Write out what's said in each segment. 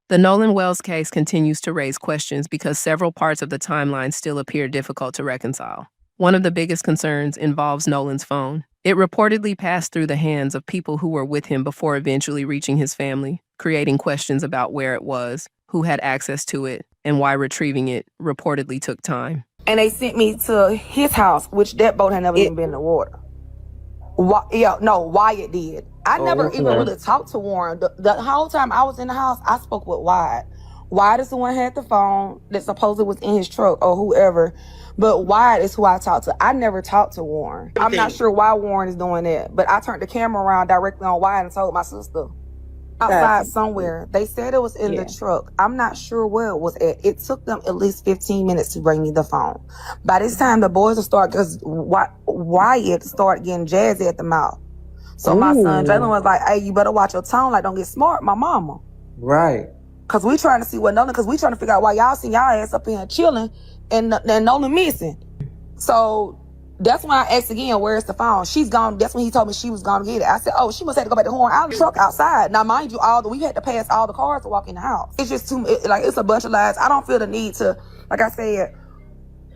The Nolan Wells case continues to raise questions because several parts of the timeline still appear difficult to reconcile. One of the biggest concerns involves Nolan's phone. It reportedly passed through the hands of people who were with him before eventually reaching his family, creating questions about where it was, who had access to it, and why retrieving it reportedly took time. And they sent me to his house, which that boat had never even been in the water. Wyatt did. I never even really talked to Warren. The whole time I was in the house, I spoke with Wyatt. Wyatt is the one who had the phone that supposedly was in his truck or whoever. But Wyatt is who I talked to. I never talked to Warren. I'm not sure why Warren is doing that. But I turned the camera around directly on Wyatt and told my sister. Outside somewhere. They said it was in the truck. I'm not sure where it was at. It took them at least 15 minutes to bring me the phone. By this time, the boys will start, because Wyatt started getting jazzy at the mouth. So my son, Jalen, was like, hey, you better watch your tone. Like, don't get smart, my mama. Right. Because we trying to see what Nolan, because we trying to figure out why y'all seen y'all ass up in here chilling and Nolan missing. So that's when I asked again, where's the phone? She's gone. That's when he told me she was going to get it. I said, oh, she must have to go back to Horn Island truck outside. Now, mind you, we had to pass all the cars to walk in the house. It's just it's a bunch of lies. I don't feel the need to, like I said,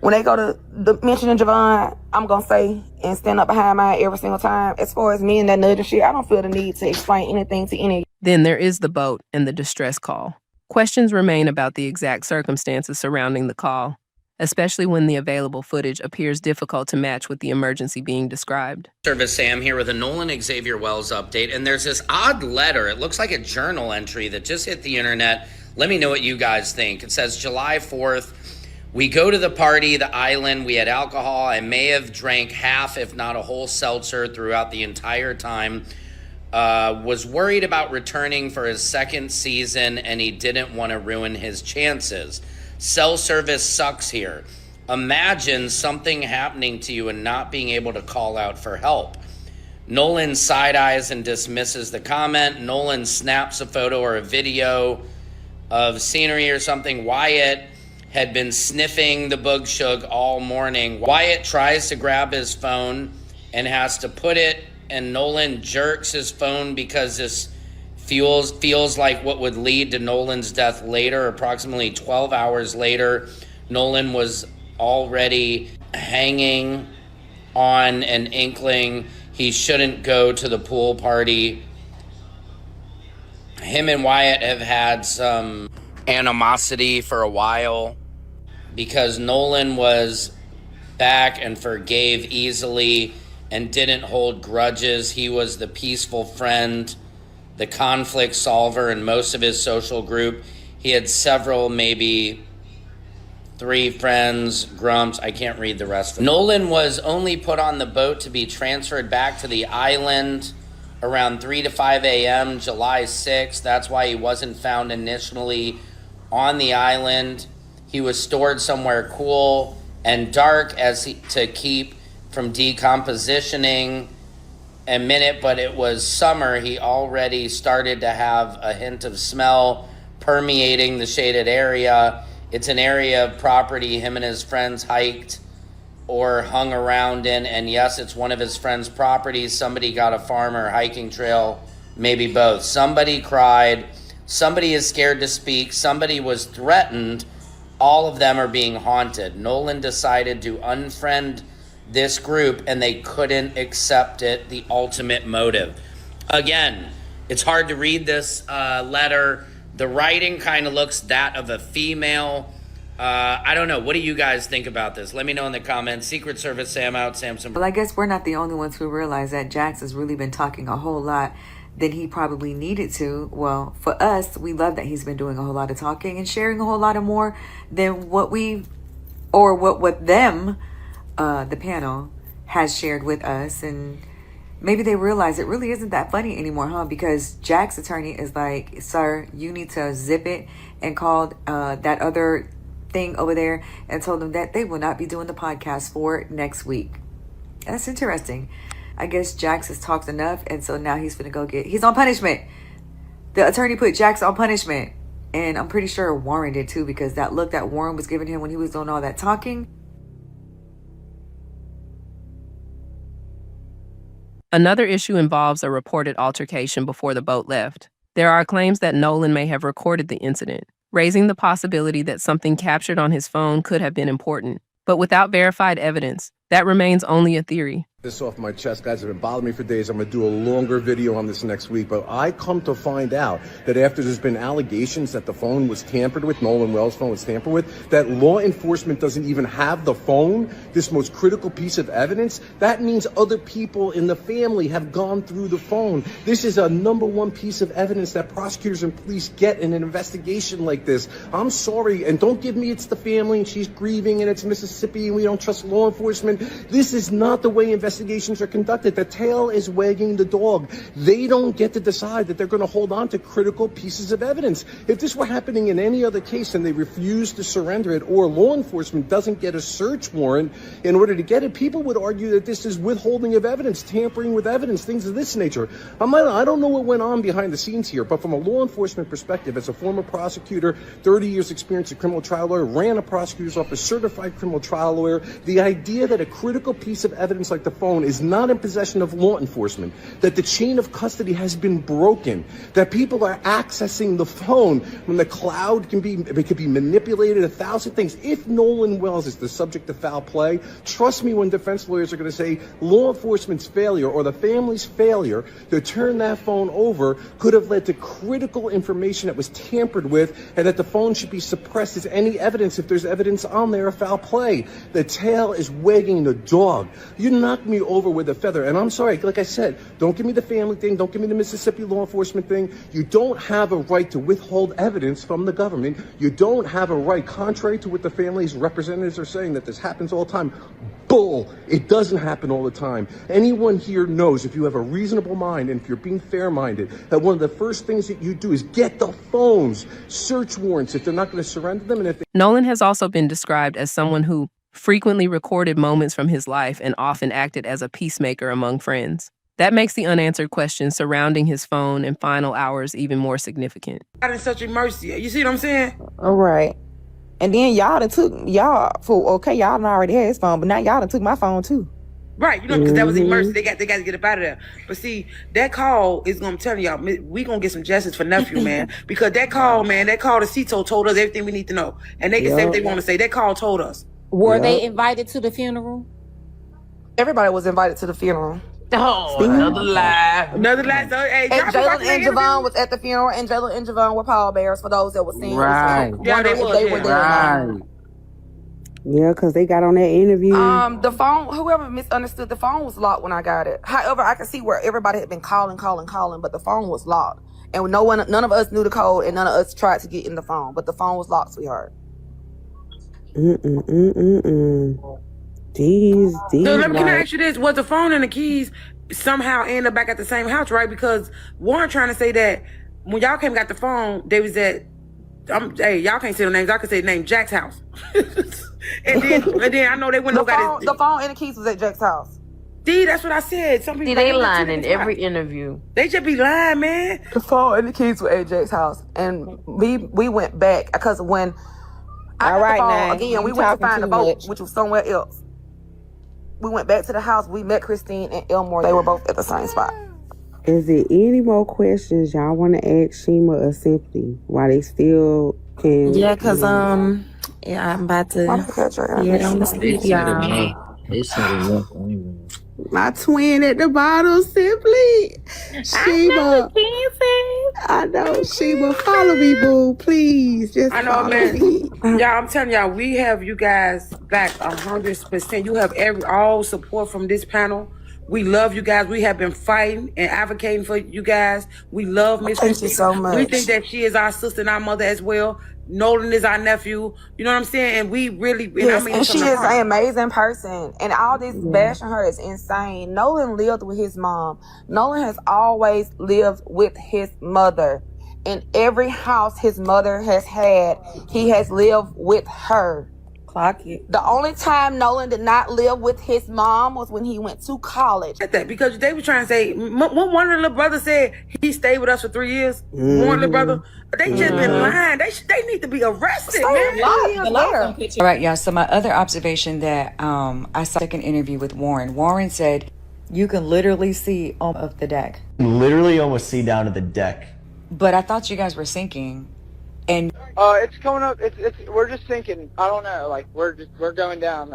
when they go to mentioning Javon, I'm going to say and stand up behind mine every single time. As far as me and that nut and shit, I don't feel the need to explain anything to any. Then there is the boat and the distress call. Questions remain about the exact circumstances surrounding the call, especially when the available footage appears difficult to match with the emergency being described. Service Sam here with a Nolan Xavier Wells update, and there's this odd letter. It looks like a journal entry that just hit the internet. Let me know what you guys think. It says July 4th, we go to the party, the island, we had alcohol. I may have drank half, if not a whole seltzer throughout the entire time. Was worried about returning for his second season, and he didn't want to ruin his chances. Cell service sucks here. Imagine something happening to you and not being able to call out for help. Nolan side-eyes and dismisses the comment. Nolan snaps a photo or a video of scenery or something. Wyatt had been sniffing the bug shug all morning. Wyatt tries to grab his phone and has to put it, and Nolan jerks his phone because this feels like what would lead to Nolan's death later. Approximately 12 hours later, Nolan was already hanging on an inkling he shouldn't go to the pool party. Him and Wyatt have had some animosity for a while because Nolan was back and forgave easily and didn't hold grudges. He was the peaceful friend, the conflict solver in most of his social group. He had several, maybe 3 friends, grumps. I can't read the rest of them. Nolan was only put on the boat to be transferred back to the island around 3 to 5 a.m. July 6th. That's why he wasn't found initially on the island. He was stored somewhere cool and dark to keep from decompositioning a minute, but it was summer. He already started to have a hint of smell permeating the shaded area. It's an area of property him and his friends hiked or hung around in, and yes, it's one of his friends' properties. Somebody got a farm or hiking trail, maybe both. Somebody cried. Somebody is scared to speak. Somebody was threatened. All of them are being haunted. Nolan decided to unfriend this group, and they couldn't accept it, the ultimate motive. Again, it's hard to read this letter. The writing kind of looks that of a female. I don't know. What do you guys think about this? Let me know in the comments. Secret Service Sam out. Samson. Well, I guess we're not the only ones who realize that Jax has really been talking a whole lot than he probably needed to. Well, for us, we love that he's been doing a whole lot of talking and sharing a whole lot of more than what them, the panel, has shared with us. And maybe they realize it really isn't that funny anymore, huh? Because Jack's attorney is like, sir, you need to zip it, and called that other thing over there and told them that they will not be doing the podcast for next week. And that's interesting. I guess Jax has talked enough, and so now he's gonna he's on punishment. The attorney put Jax on punishment, and I'm pretty sure Warren did too, because that look that Warren was giving him when he was doing all that talking. Another issue involves a reported altercation before the boat left. There are claims that Nolan may have recorded the incident, raising the possibility that something captured on his phone could have been important. But without verified evidence, that remains only a theory. This off my chest, guys. Have been bothering me for days. I'm going to do a longer video on this next week. But I come to find out that after there's been allegations that the phone was tampered with, Nolan Wells' phone was tampered with, that law enforcement doesn't even have the phone, this most critical piece of evidence. That means other people in the family have gone through the phone. This is a #1 piece of evidence that prosecutors and police get in an investigation like this. I'm sorry, and don't give me it's the family and she's grieving and it's Mississippi and we don't trust law enforcement. This is not the way investigations are conducted. The tail is wagging the dog. They don't get to decide that they're going to hold on to critical pieces of evidence. If this were happening in any other case and they refuse to surrender it, or law enforcement doesn't get a search warrant in order to get it, people would argue that this is withholding of evidence, tampering with evidence, things of this nature. I don't know what went on behind the scenes here, but from a law enforcement perspective, as a former prosecutor, 30 years experience as a criminal trial lawyer, ran a prosecutor's office, certified criminal trial lawyer, the idea that a critical piece of evidence like the phone is not in possession of law enforcement, that the chain of custody has been broken, that people are accessing the phone when the cloud can be manipulated, 1,000 things. If Nolan Wells is the subject of foul play, trust me when defense lawyers are going to say law enforcement's failure or the family's failure to turn that phone over could have led to critical information that was tampered with, and that the phone should be suppressed as any evidence if there's evidence on there of foul play. The tail is wagging the dog. You knocked me over with a feather, and I'm sorry, like I said, don't give me the family thing, don't give me the Mississippi law enforcement thing. You don't have a right to withhold evidence from the government. You don't have a right, contrary to what the family's representatives are saying, that this happens all the time. Bull. It doesn't happen all the time. Anyone here knows, if you have a reasonable mind and if you're being fair-minded, that one of the first things that you do is get the phones, search warrants if they're not going to surrender them. And if Nolan has also been described as someone who frequently recorded moments from his life and often acted as a peacemaker among friends. That makes the unanswered questions surrounding his phone and final hours even more significant. God is such a mercy. You see what I'm saying? All right. And then y'all done already had his phone, but now y'all done took my phone too. Right, because that was emergency. They got to get up out of there. But see, that call is gonna tell y'all, we gonna get some justice for nephew, man. Because that call, the CITO told us everything we need to know, and they can say what they want to say. That call told us. Were they invited to the funeral? Everybody was invited to the funeral. Oh, another lie. So, hey, and Jalen and Javon was at the funeral, and Jalen and Javon were pallbearers for those that were seen. Right. Yeah, they were there. Right. Yeah, because they got on that interview. The phone, whoever misunderstood, the phone was locked when I got it. However, I could see where everybody had been calling, but the phone was locked. And none of us knew the code, and none of us tried to get in the phone. But the phone was locked, sweetheart. These. So can I ask you this? Was the phone and the keys somehow end up back at the same house, right? Because Warren trying to say that when y'all came and got the phone, they was at, hey, y'all can't say the names. I can say the name Jack's house. and then I know they went the phone and the keys was at Jack's house. See, that's what I said. Some people they lying in every interview. They just be lying, man. The phone and the keys were at Jack's house, and we went back because when I got the phone again, we went to find the boat, which was somewhere else. We went back to the house. We met Christine and Elmore. They were both at the same spot. Is there any more questions y'all want to ask Shima or Simply while they still can? Yeah, because I'm about to get on the speed, y'all. My twin at the bottom, Simply. Shima. I know, Shima. Follow me, boo. Please. Just I know, man. Y'all, I'm telling y'all, we have you guys back 100%. You have all support from this panel. We love you guys. We have been fighting and advocating for you guys. We love Miss Thank you so much. We think that she is our sister and our mother as well. Nolan is our nephew. You know what I'm saying? And we really... Yes, and she is an amazing person. And all this bashing her is insane. Nolan lived with his mom. Nolan has always lived with his mother. In every house his mother has had, he has lived with her. Clock it. The only time Nolan did not live with his mom was when he went to college. Because they were trying to say, one of the little brothers said he stayed with us for 3 years. One little brother. They just been lying. They need to be arrested, man. All right, y'all. So my other observation that I saw a second interview with Warren. Warren said you can literally see off of the deck. Literally almost see down to the deck. But I thought you guys were syncing. And it's coming up. We're just thinking. I don't know. Like we're going down.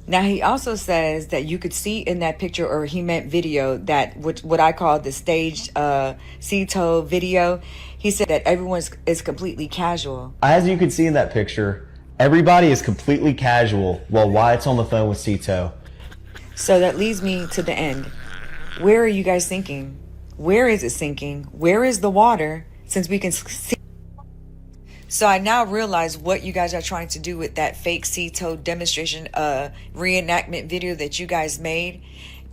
now he also says that you could see in that picture, or he meant video, that what I call the staged CTO video. He said that everyone is completely casual. As you can see in that picture, everybody is completely casual while Wyatt's on the phone with CTO. So that leads me to the end. Where are you guys thinking? Where is it sinking? Where is the water? Since we can see. So I now realize what you guys are trying to do with that fake CTO demonstration reenactment video that you guys made,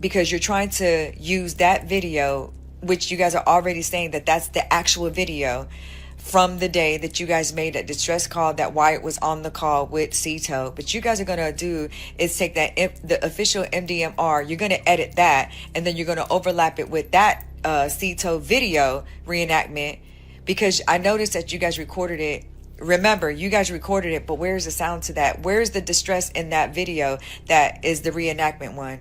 because you're trying to use that video, which you guys are already saying that that's the actual video from the day that you guys made a distress call that Wyatt was on the call with CTO. But you guys are going to do is take that the official MDMR, you're going to edit that, and then you're going to overlap it with that CTO video reenactment, because I noticed that you guys recorded it. Remember, you guys recorded it, but where's the sound to that? Where's the distress in that video that is the reenactment one?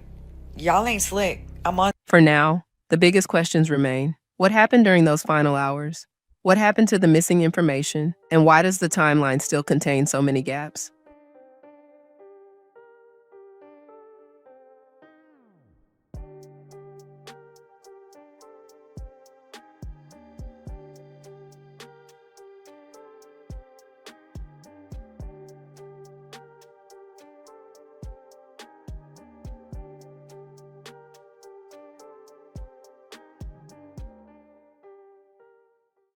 Y'all ain't slick. I'm on. For now, the biggest questions remain. What happened during those final hours? What happened to the missing information? And why does the timeline still contain so many gaps?